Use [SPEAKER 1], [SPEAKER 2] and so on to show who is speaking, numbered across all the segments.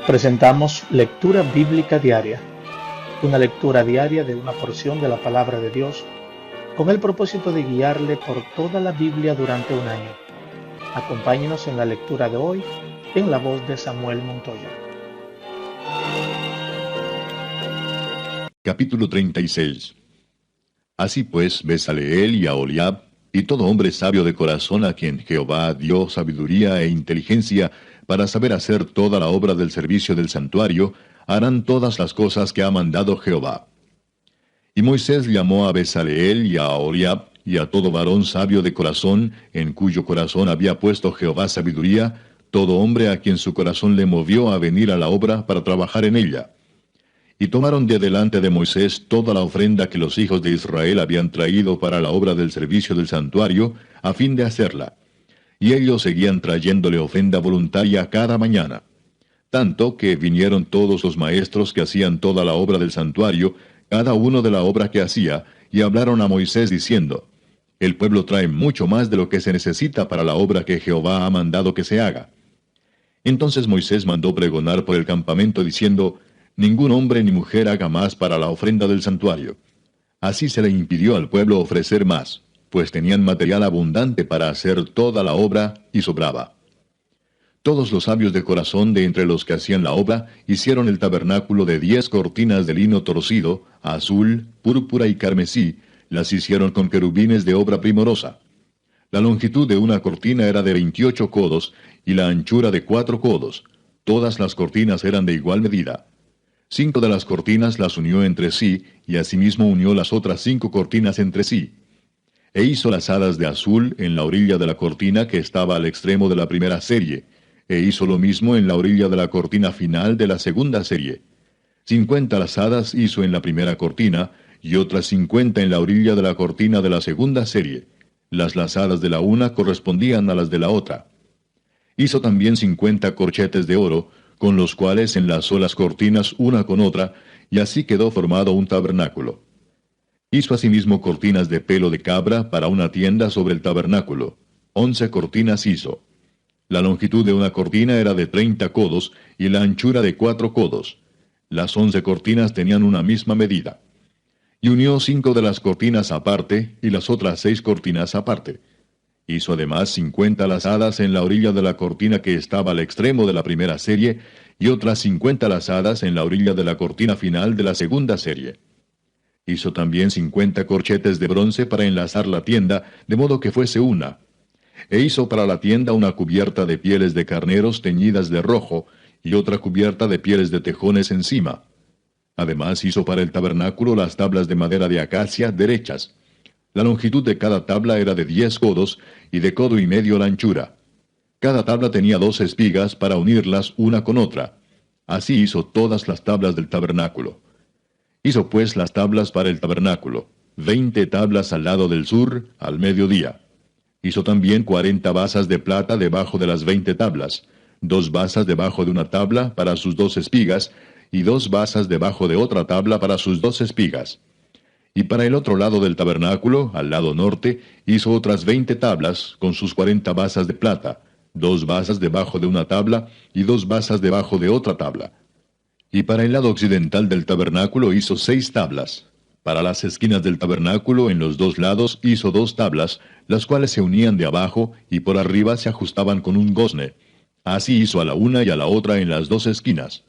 [SPEAKER 1] Presentamos Lectura Bíblica Diaria, una lectura diaria de una porción de la Palabra de Dios con el propósito de guiarle por toda la Biblia durante un año. Acompáñenos en la lectura de hoy en la voz de Samuel Montoya.
[SPEAKER 2] Capítulo 36. Así pues, Bezaleel y Aholiab, y todo hombre sabio de corazón a quien Jehová dio sabiduría e inteligencia para saber hacer toda la obra del servicio del santuario, harán todas las cosas que ha mandado Jehová. Y Moisés llamó a Bezaleel y a Aholiab, y a todo varón sabio de corazón, en cuyo corazón había puesto Jehová sabiduría, todo hombre a quien su corazón le movió a venir a la obra para trabajar en ella. Y tomaron de delante de Moisés toda la ofrenda que los hijos de Israel habían traído para la obra del servicio del santuario, a fin de hacerla. Y ellos seguían trayéndole ofrenda voluntaria cada mañana. Tanto que vinieron todos los maestros que hacían toda la obra del santuario, cada uno de la obra que hacía, y hablaron a Moisés diciendo: El pueblo trae mucho más de lo que se necesita para la obra que Jehová ha mandado que se haga. Entonces Moisés mandó pregonar por el campamento diciendo: Ningún hombre ni mujer haga más para la ofrenda del santuario. Así se le impidió al pueblo ofrecer más, pues tenían material abundante para hacer toda la obra y sobraba. Todos los sabios de corazón de entre los que hacían la obra hicieron el tabernáculo de 10 cortinas de lino torcido, azul, púrpura y carmesí, las hicieron con querubines de obra primorosa. La longitud de una cortina era de 28 codos y la anchura de 4 codos. Todas las cortinas eran de igual medida. 5 de las cortinas las unió entre sí, y asimismo unió las otras 5 cortinas entre sí. E hizo las lazadas de azul en la orilla de la cortina que estaba al extremo de la primera serie, e hizo lo mismo en la orilla de la cortina final de la segunda serie. 50 lazadas hizo en la primera cortina, y otras 50 en la orilla de la cortina de la segunda serie. Las lazadas de la una correspondían a las de la otra. Hizo también 50 corchetes de oro, con los cuales enlazó las cortinas una con otra, y así quedó formado un tabernáculo. Hizo asimismo cortinas de pelo de cabra para una tienda sobre el tabernáculo. 11 cortinas hizo. La longitud de una cortina era de 30 codos, y la anchura de 4 codos. Las 11 cortinas tenían una misma medida. Y unió 5 de las cortinas aparte, y las otras 6 cortinas aparte. Hizo además 50 lazadas en la orilla de la cortina que estaba al extremo de la primera serie, y otras 50 lazadas en la orilla de la cortina final de la segunda serie. Hizo también 50 corchetes de bronce para enlazar la tienda, de modo que fuese una. E hizo para la tienda una cubierta de pieles de carneros teñidas de rojo, y otra cubierta de pieles de tejones encima. Además hizo para el tabernáculo las tablas de madera de acacia derechas. La longitud de cada tabla era de 10 codos, y de codo y medio la anchura. Cada tabla tenía 2 espigas para unirlas una con otra. Así hizo todas las tablas del tabernáculo. Hizo pues las tablas para el tabernáculo, 20 tablas al lado del sur, al mediodía. Hizo también 40 basas de plata debajo de las 20 tablas, 2 basas debajo de una tabla para sus 2 espigas, y 2 basas debajo de otra tabla para sus 2 espigas. Y para el otro lado del tabernáculo, al lado norte, hizo otras 20 tablas, con sus 40 basas de plata, 2 basas debajo de una tabla, y 2 basas debajo de otra tabla. Y para el lado occidental del tabernáculo hizo 6 tablas. Para las esquinas del tabernáculo, en los 2 lados, hizo 2 tablas, las cuales se unían de abajo, y por arriba se ajustaban con un gozne. Así hizo a la una y a la otra en las 2 esquinas.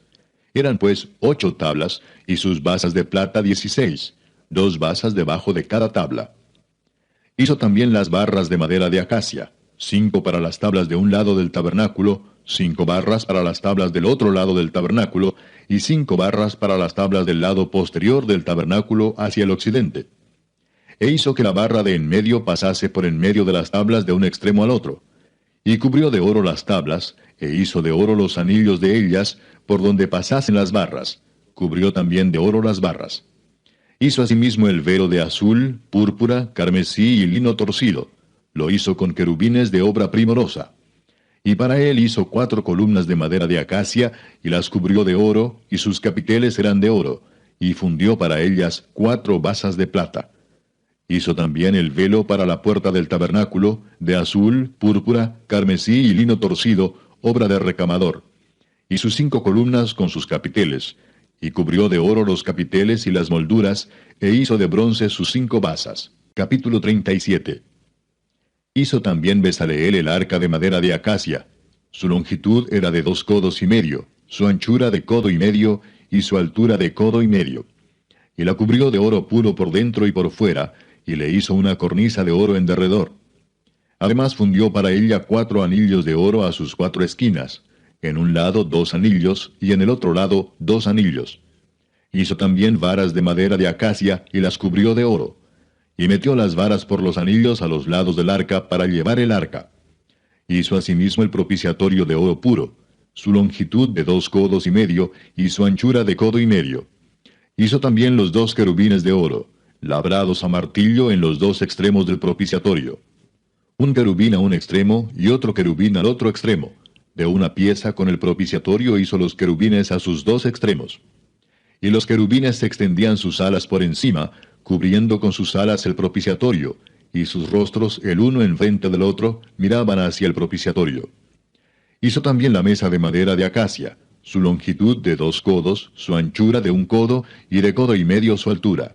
[SPEAKER 2] Eran pues 8 tablas, y sus basas de plata 16. 2 basas debajo de cada tabla. Hizo también las barras de madera de acacia, 5 para las tablas de un lado del tabernáculo, 5 barras para las tablas del otro lado del tabernáculo, y 5 barras para las tablas del lado posterior del tabernáculo hacia el occidente. E hizo que la barra de en medio pasase por en medio de las tablas de un extremo al otro. Y cubrió de oro las tablas, e hizo de oro los anillos de ellas, por donde pasasen las barras. Cubrió también de oro las barras. Hizo asimismo el velo de azul, púrpura, carmesí y lino torcido. Lo hizo con querubines de obra primorosa. Y para él hizo 4 columnas de madera de acacia, y las cubrió de oro, y sus capiteles eran de oro, y fundió para ellas 4 basas de plata. Hizo también el velo para la puerta del tabernáculo, de azul, púrpura, carmesí y lino torcido, obra de recamador. y sus 5 columnas con sus capiteles, y cubrió de oro los capiteles y las molduras, e hizo de bronce sus 5 basas. Capítulo 37. Hizo también Bezaleel el arca de madera de acacia. Su longitud era de 2 codos y medio, su anchura de codo y medio, y su altura de codo y medio. Y la cubrió de oro puro por dentro y por fuera, y le hizo una cornisa de oro en derredor. Además fundió para ella 4 anillos de oro a sus 4 esquinas, en un lado 2 anillos, y en el otro lado 2 anillos. Hizo también varas de madera de acacia, y las cubrió de oro. Y metió las varas por los anillos a los lados del arca para llevar el arca. Hizo asimismo el propiciatorio de oro puro, su longitud de 2 codos y medio, y su anchura de codo y medio. Hizo también los 2 querubines de oro, labrados a martillo en los 2 extremos del propiciatorio. Un querubín a un extremo, y otro querubín al otro extremo. De una pieza con el propiciatorio hizo los querubines a sus 2 extremos. Y los querubines extendían sus alas por encima, cubriendo con sus alas el propiciatorio, y sus rostros, el uno enfrente del otro, miraban hacia el propiciatorio. Hizo también la mesa de madera de acacia, su longitud de 2 codos, su anchura de 1 codo, y de codo y medio su altura.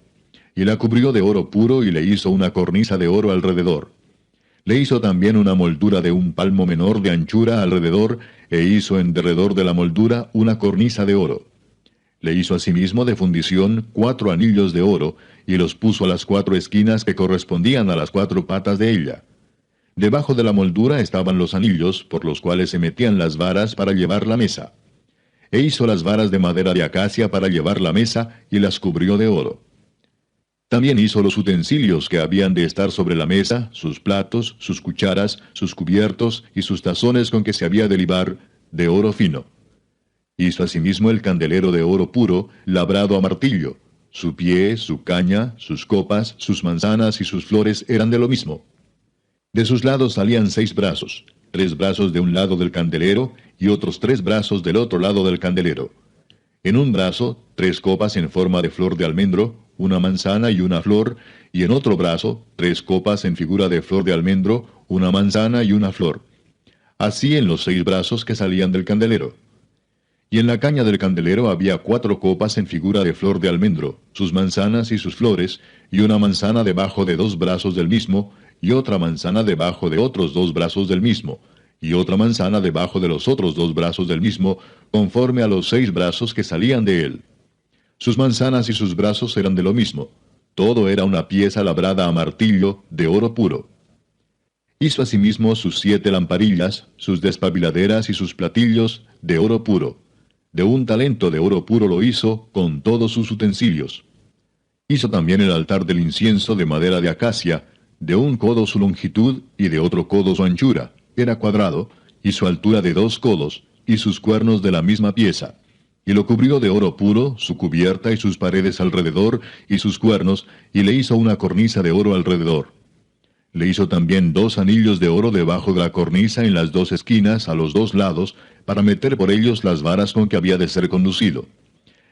[SPEAKER 2] Y la cubrió de oro puro, y le hizo una cornisa de oro alrededor. Le hizo también una moldura de 1 palmo menor de anchura alrededor, e hizo en derredor de la moldura una cornisa de oro. Le hizo asimismo de fundición 4 anillos de oro, y los puso a las 4 esquinas que correspondían a las 4 patas de ella. Debajo de la moldura estaban los anillos, por los cuales se metían las varas para llevar la mesa. E hizo las varas de madera de acacia para llevar la mesa, y las cubrió de oro. También hizo los utensilios que habían de estar sobre la mesa, sus platos, sus cucharas, sus cubiertos y sus tazones con que se había de libar, de oro fino. Hizo asimismo el candelero de oro puro, labrado a martillo. Su pie, su caña, sus copas, sus manzanas y sus flores eran de lo mismo. De sus lados salían 6 brazos, 3 brazos de un lado del candelero y otros 3 brazos del otro lado del candelero. En un brazo, 3 copas en forma de flor de almendro, una manzana y una flor, y en otro brazo, 3 copas en figura de flor de almendro, una manzana y una flor. Así en los 6 brazos que salían del candelero. Y en la caña del candelero había 4 copas en figura de flor de almendro, sus manzanas y sus flores, y una manzana debajo de 2 brazos del mismo, y otra manzana debajo de otros 2 brazos del mismo, y otra manzana debajo de los otros 2 brazos del mismo, conforme a los 6 brazos que salían de él. Sus manzanas y sus brazos eran de lo mismo. Todo era una pieza labrada a martillo, de oro puro. Hizo asimismo sus 7 lamparillas, sus despabiladeras y sus platillos, de oro puro. De 1 talento de oro puro lo hizo, con todos sus utensilios. Hizo también el altar del incienso de madera de acacia, de 1 codo su longitud y de otro codo su anchura. Era cuadrado, y su altura de 2 codos, y sus cuernos de la misma pieza. Y lo cubrió de oro puro, su cubierta y sus paredes alrededor, y sus cuernos, y le hizo una cornisa de oro alrededor. Le hizo también 2 anillos de oro debajo de la cornisa en las 2 esquinas, a los 2 lados, para meter por ellos las varas con que había de ser conducido.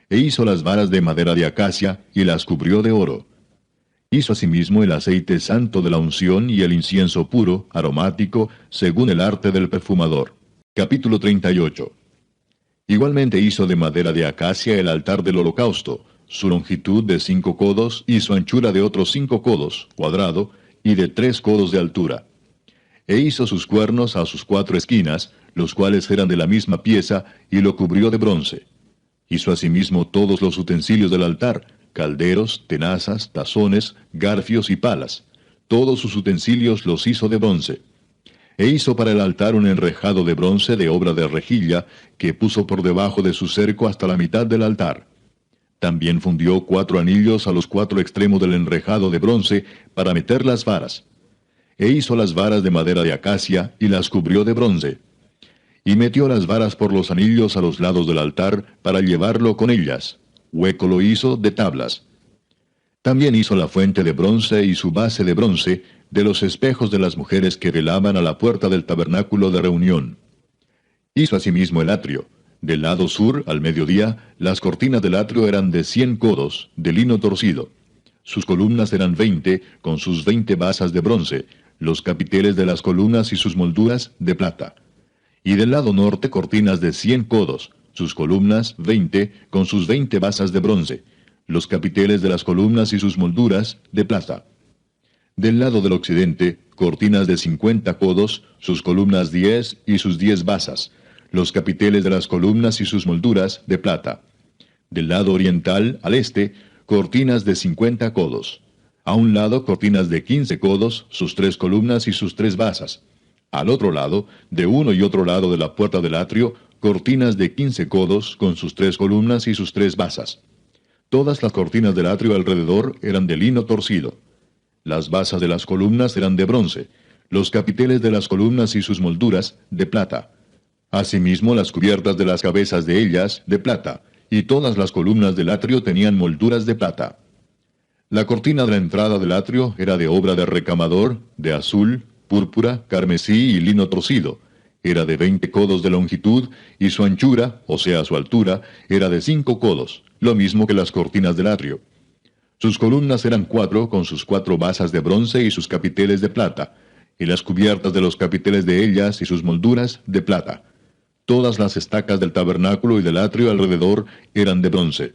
[SPEAKER 2] E hizo las varas de madera de acacia, y las cubrió de oro. Hizo asimismo el aceite santo de la unción y el incienso puro, aromático, según el arte del perfumador. Capítulo 38. Igualmente hizo de madera de acacia el altar del holocausto, su longitud de 5 codos y su anchura de otros 5 codos, cuadrado, y de 3 codos de altura. E hizo sus cuernos a sus 4 esquinas, los cuales eran de la misma pieza, y lo cubrió de bronce. Hizo asimismo todos los utensilios del altar, calderos, tenazas, tazones, garfios y palas. Todos sus utensilios los hizo de bronce. E hizo para el altar un enrejado de bronce de obra de rejilla, que puso por debajo de su cerco hasta la mitad del altar. También fundió 4 anillos a los 4 extremos del enrejado de bronce para meter las varas. E hizo las varas de madera de acacia y las cubrió de bronce. Y metió las varas por los anillos a los lados del altar para llevarlo con ellas. Hueco lo hizo de tablas. También hizo la fuente de bronce y su base de bronce de los espejos de las mujeres que velaban a la puerta del tabernáculo de reunión. Hizo asimismo el atrio. Del lado sur, al mediodía, las cortinas del atrio eran de 100 codos, de lino torcido. Sus columnas eran 20, con sus 20 basas de bronce, los capiteles de las columnas y sus molduras de plata. Y del lado norte cortinas de 100 codos, sus columnas 20, con sus 20 basas de bronce, los capiteles de las columnas y sus molduras de plata. Del lado del occidente, cortinas de 50 codos, sus columnas 10 y sus 10 basas, los capiteles de las columnas y sus molduras de plata. Del lado oriental, al este, cortinas de 50 codos. A un lado, cortinas de 15 codos, sus 3 columnas y sus 3 basas. Al otro lado, de uno y otro lado de la puerta del atrio, cortinas de 15 codos, con sus 3 columnas y sus 3 basas. Todas las cortinas del atrio alrededor eran de lino torcido. Las basas de las columnas eran de bronce, los capiteles de las columnas y sus molduras de plata. Asimismo, las cubiertas de las cabezas de ellas de plata, y todas las columnas del atrio tenían molduras de plata. La cortina de la entrada del atrio era de obra de recamador, de azul, púrpura, carmesí y lino torcido. Era de 20 codos de longitud, y su anchura, o sea su altura, era de 5 codos, lo mismo que las cortinas del atrio. Sus columnas eran 4, con sus 4 basas de bronce y sus capiteles de plata, y las cubiertas de los capiteles de ellas y sus molduras de plata. Todas las estacas del tabernáculo y del atrio alrededor eran de bronce.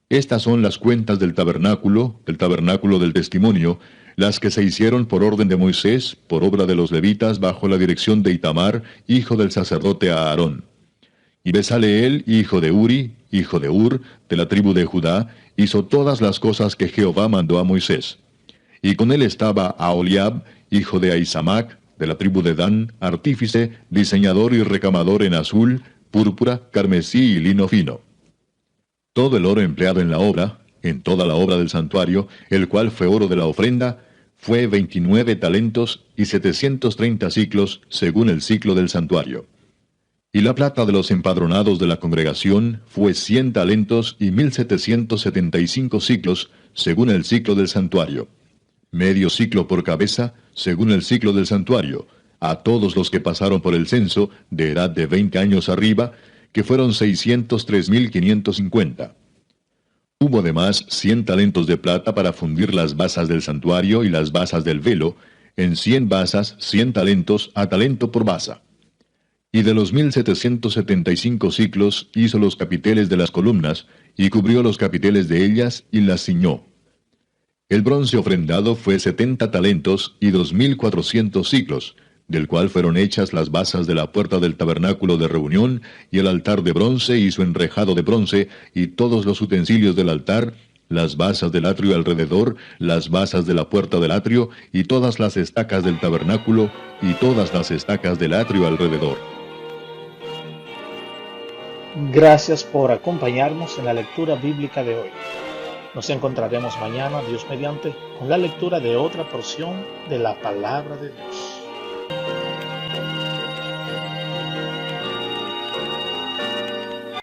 [SPEAKER 2] Estas son las cuentas del tabernáculo del testimonio, las que se hicieron por orden de Moisés, por obra de los levitas, bajo la dirección de Itamar, hijo del sacerdote Aarón. Y Besaleel, hijo de Uri, hijo de Ur, de la tribu de Judá, hizo todas las cosas que Jehová mandó a Moisés. Y con él estaba Aholiab, hijo de Ahisamac, de la tribu de Dan, artífice, diseñador y recamador en azul, púrpura, carmesí y lino fino. Todo el oro empleado en la obra, en toda la obra del santuario, el cual fue oro de la ofrenda, fue 29 talentos y 730 siclos, según el ciclo del santuario. Y la plata de los empadronados de la congregación fue 100 talentos y 1775 siclos, según el ciclo del santuario. Medio ciclo por cabeza, según el ciclo del santuario, a todos los que pasaron por el censo, de edad de 20 años arriba, que fueron 603.550. Hubo además 100 talentos de plata para fundir las basas del santuario y las basas del velo, en 100 basas 100 talentos a talento por basa. Y de los 1775 siclos hizo los capiteles de las columnas, y cubrió los capiteles de ellas, y las ciñó. El bronce ofrendado fue 70 talentos y 2.400 siclos, del cual fueron hechas las basas de la puerta del tabernáculo de reunión, y el altar de bronce y su enrejado de bronce, y todos los utensilios del altar, las basas del atrio alrededor, las basas de la puerta del atrio, y todas las estacas del tabernáculo, y todas las estacas del atrio alrededor.
[SPEAKER 1] Gracias por acompañarnos en la lectura bíblica de hoy. Nos encontraremos mañana, Dios mediante, con la lectura de otra porción de la palabra de Dios.